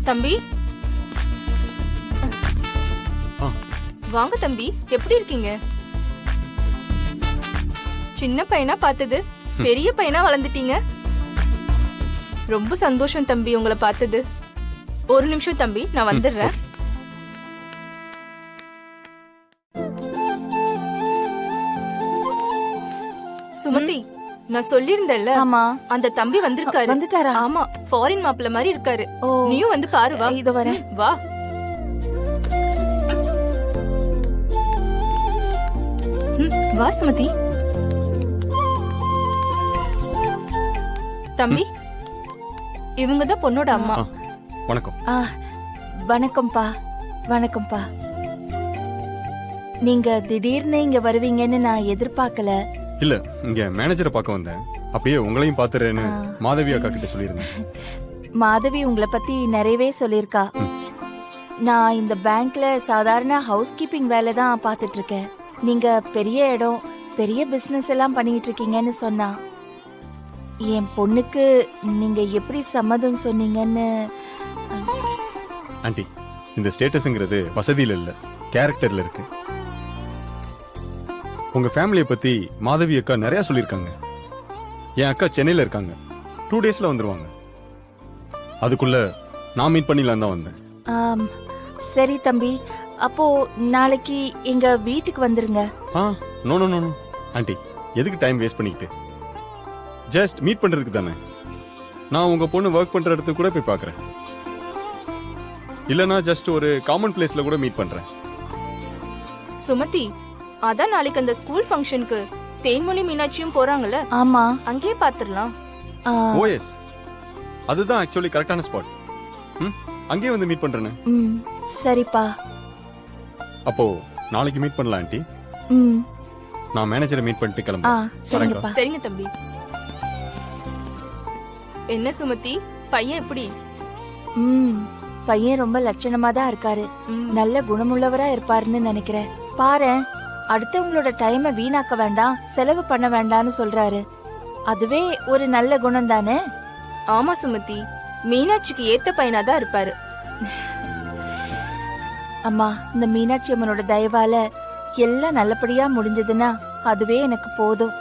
தம்பி ஆ. வாங்க தம்பி, எப்படி இருக்கீங்க? சின்ன பையனா பார்த்தது பெரிய பையனா வளர்ந்துட்டீங்க. ரொம்ப சந்தோஷம் தம்பி உங்களை பார்த்தது. ஒரு நிமிஷம் தம்பி, நான் வந்துடுறேன். சுமதி, நான் சொல்லியிருந்தேன்ல, ஆமா, அந்த தம்பி வந்திருக்காரு. வந்துட்டாரா? ஆமா, ஃபாரின் மாப்பிள்ள மாதிரி இருக்காரு. ஓ, நீயும் வந்து பாரு. வா, இதோ வரேன். வா. வா சுமதி. தம்பி, இவங்கதான் பொண்ணோட அம்மா. வணக்கம். வணக்கம்ப்பா. வணக்கம்ப்பா. நீங்க திடீர்னு இங்க வருவீங்கன்னு நான் எதிர்பார்க்கல. இல்ல, இங்க மேனேஜரை பார்க்க வந்தேன். அப்படியே உங்களையும் பாத்துறேன்னு மாதவி அக்கா கிட்ட சொல்லியிருந்தேன். மாதவி உங்களை பத்தி நிறையவே சொல்லியிருக்கா. நான் இந்த பேங்க்ல சாதாரண ஹவுஸ் கீப்பிங் வேலை தான் பார்த்துட்டு இருக்கேன். நீங்க பெரிய இடம், பெரிய பிசினஸ் எல்லாம் பண்ணிட்டு இருக்கீங்கன்னு சொன்னா. என் பொண்ணுக்கு நீங்க எப்படி சம்மதம் சொன்னீங்கன்னு. ஆண்டி, இந்த ஸ்டேட்டஸ்ங்கிறது வசதியில இல்ல, கேரக்டர்ல இருக்கு. உங்க ஃபேமிலியை பத்தி மாதவி அக்கா நிறைய சொல்லியிருக்காங்க. என் அக்கா சென்னையில இருக்காங்க, 2 டேஸ்ல வந்துருவாங்க. அதுக்குள்ள நான் மீட் பண்ணிடலாம் தான் வந்தேன். சரி தம்பி, அப்போ நாளைக்கு எங்க வீட்டுக்கு வந்துருங்க. நோ நோ நோ ஆண்டி, எதுக்கு டைம் வேஸ்ட் பண்ணிக்கிட்டு? ஜஸ்ட் மீட் பண்றதுக்கு தானே. நான் உங்க பொண்ணு ஒர்க் பண்ற இடத்துக்கு கூட போய் பார்க்கறேன். இல்லனா ஜஸ்ட் ஒரு காமன் பிளேஸ்ல கூட மீட் பண்றேன். சுமதி, அதான் நாளைக்கு அந்த ஸ்கூல் ஃபங்க்ஷனுக்கு தேன்மொழி மீனாட்சியும் போறாங்கல்ல, ஆமா, அங்கேயே பாத்துடலாம். ஓஎஸ், அதுதான் ஆக்சுவலி கரெக்டான ஸ்பாட். அங்கேயே வந்து மீட் பண்றேன்னு. சரிப்பா. அப்போ நாளைக்கு மீட் பண்ணலாம் ஆண்டி. நான் மேனேஜரை மீட் பண்ணிட்டு கிளம்புறேன். சரிங்கப்பா. சரிங்க தம்பி. என்ன சுமதி, பையன் எப்படி? பையன் ரொம்ப லட்சணமா தான் இருக்காரு. நல்ல குணமுள்ளவரா இருப்பாருன்னு நினைக்கிறேன். பாரு, அடுத்தவங்களோட டைமை வீணாக்க வேண்டாம், செலவு பண்ண வேண்டாம்னு சொல்றாரு. அதுவே ஒரு நல்ல குணம் தானே? ஆமா சுமதி, மீனாட்சிக்கு ஏத்த பையனாதான் இருப்பாரு. அம்மா, இந்த மீனாட்சி அம்மனோட தயவால எல்லாம் நல்லபடியா முடிஞ்சதுன்னா அதுவே எனக்கு போதும்.